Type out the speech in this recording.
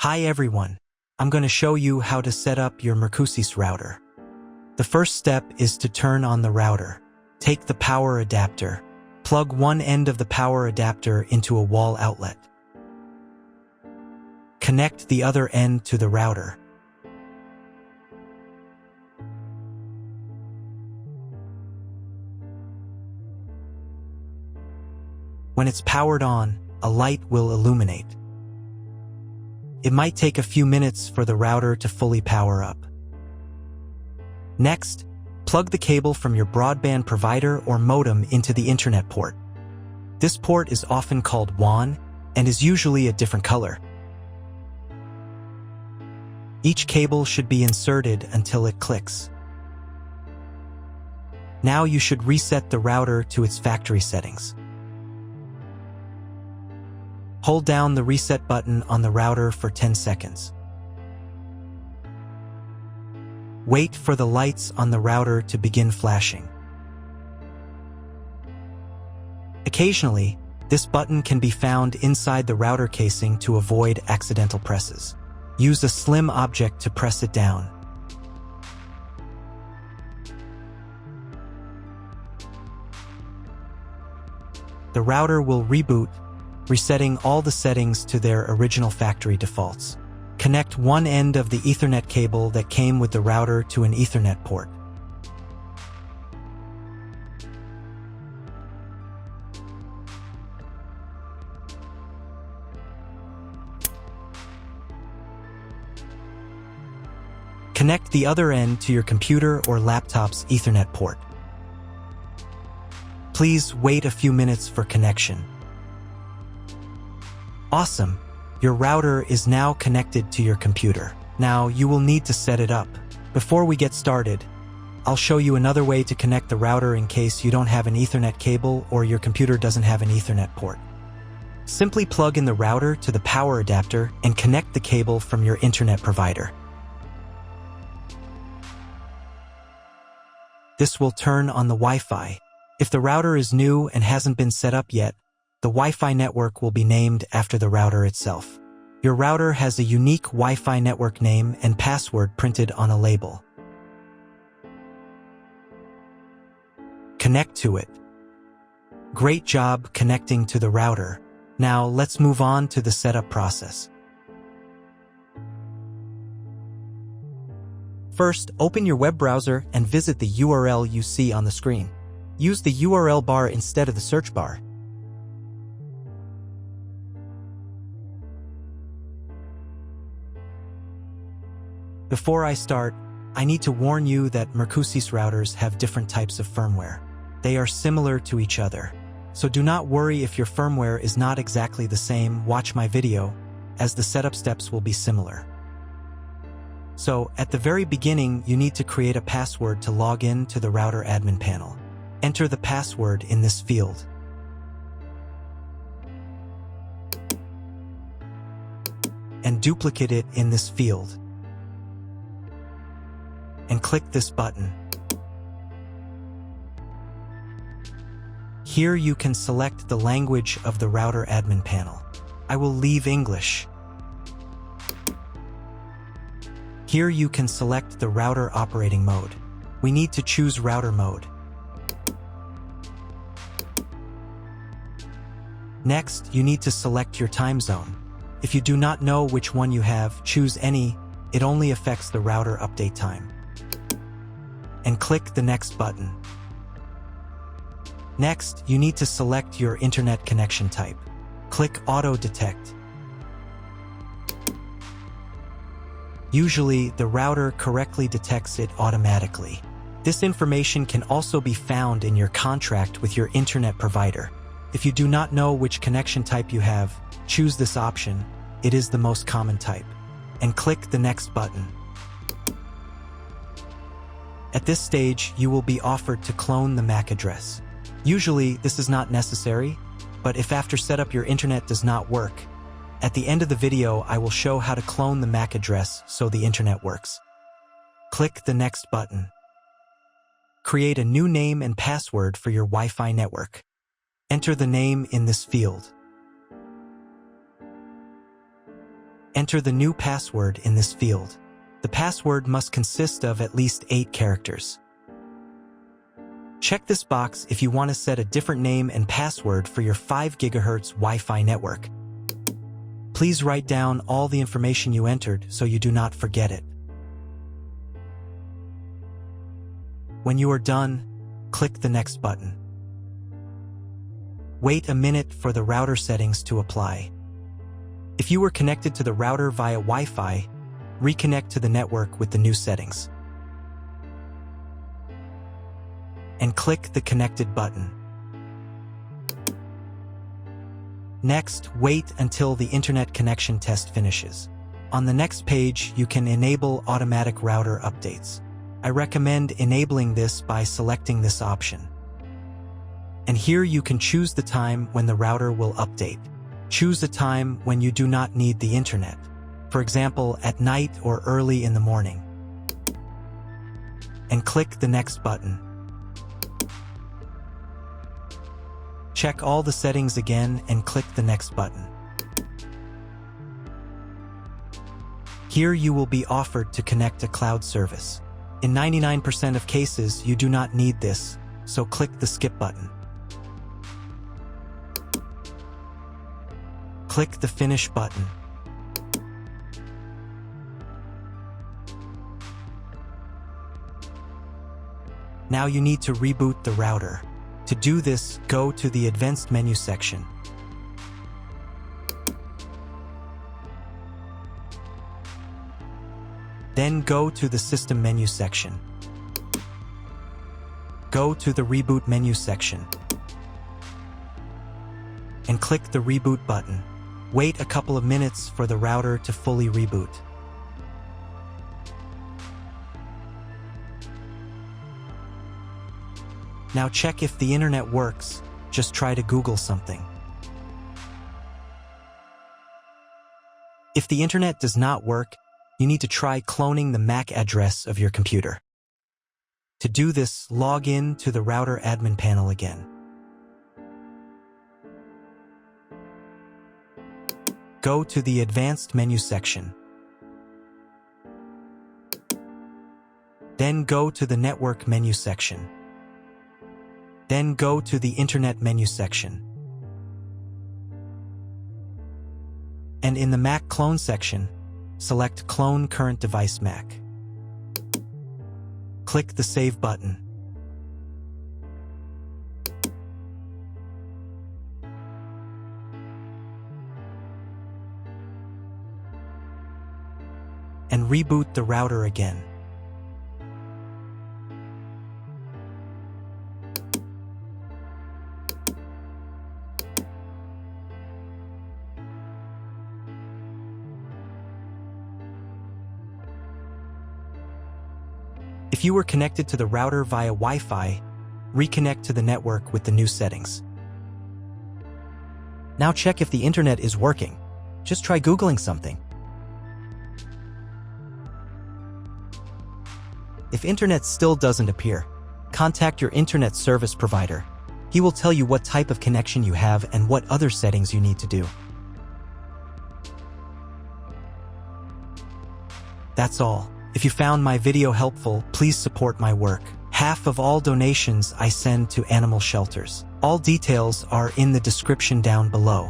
Hi everyone, I'm going to show you how to set up your Mercusys router. The first step is to turn on the router. Take the power adapter. Plug one end of the power adapter into a wall outlet. Connect the other end to the router. When it's powered on, a light will illuminate. It might take a few minutes for the router to fully power up. Next, plug the cable from your broadband provider or modem into the Internet port. This port is often called WAN and is usually a different color. Each cable should be inserted until it clicks. Now you should reset the router to its factory settings. Hold down the reset button on the router for 10 seconds. Wait for the lights on the router to begin flashing. Occasionally, this button can be found inside the router casing to avoid accidental presses. Use a slim object to press it down. The router will reboot, resetting all the settings to their original factory defaults. Connect one end of the Ethernet cable that came with the router to an Ethernet port. Connect the other end to your computer or laptop's Ethernet port. Please wait a few minutes for connection. Awesome! Your router is now connected to your computer. Now you will need to set it up. Before we get started, I'll show you another way to connect the router in case you don't have an Ethernet cable or your computer doesn't have an Ethernet port. Simply plug in the router to the power adapter and connect the cable from your internet provider. This will turn on the Wi-Fi. If the router is new and hasn't been set up yet, the Wi-Fi network will be named after the router itself. Your router has a unique Wi-Fi network name and password printed on a label. Connect to it. Great job connecting to the router. Now let's move on to the setup process. First, open your web browser and visit the URL you see on the screen. Use the URL bar instead of the search bar. Before I start, I need to warn you that Mercusys routers have different types of firmware. They are similar to each other. So do not worry if your firmware is not exactly the same. Watch my video, as the setup steps will be similar. So, at the very beginning, you need to create a password to log in to the router admin panel. Enter the password in this field. And duplicate it in this field. And click this button. Here you can select the language of the router admin panel. I will leave English. Here you can select the router operating mode. We need to choose router mode. Next, you need to select your time zone. If you do not know which one you have, choose any. It only affects the router update time. And click the next button. Next, you need to select your internet connection type. Click Auto Detect. Usually, the router correctly detects it automatically. This information can also be found in your contract with your internet provider. If you do not know which connection type you have, choose this option. It is the most common type. And click the next button. At this stage, you will be offered to clone the MAC address. Usually, this is not necessary, but if after setup your internet does not work, at the end of the video, I will show how to clone the MAC address so the internet works. Click the next button. Create a new name and password for your Wi-Fi network. Enter the name in this field. Enter the new password in this field. The password must consist of at least 8 characters. Check this box if you want to set a different name and password for your 5 GHz Wi-Fi network. Please write down all the information you entered so you do not forget it. When you are done, click the Next button. Wait a minute for the router settings to apply. If you were connected to the router via Wi-Fi, reconnect to the network with the new settings. And click the Connected button. Next, wait until the internet connection test finishes. On the next page, you can enable automatic router updates. I recommend enabling this by selecting this option. And here you can choose the time when the router will update. Choose a time when you do not need the internet. For example, at night or early in the morning. And click the Next button. Check all the settings again and click the Next button. Here you will be offered to connect a cloud service. In 99% of cases, you do not need this, so click the Skip button. Click the Finish button. Now you need to reboot the router. To do this, go to the Advanced menu section. Then go to the System menu section. Go to the Reboot menu section. And click the Reboot button. Wait a couple of minutes for the router to fully reboot. Now check if the internet works. Just try to Google something. If the internet does not work, you need to try cloning the MAC address of your computer. To do this, log in to the router admin panel again. Go to the Advanced menu section. Then go to the Network menu section. Then go to the Internet menu section. And in the Mac Clone section, select Clone Current Device Mac. Click the Save button. And reboot the router again. If you were connected to the router via Wi-Fi, reconnect to the network with the new settings. Now check if the internet is working. Just try Googling something. If internet still doesn't appear, contact your internet service provider. He will tell you what type of connection you have and what other settings you need to do. That's all. If you found my video helpful, please support my work. Half of all donations I send to animal shelters. All details are in the description down below.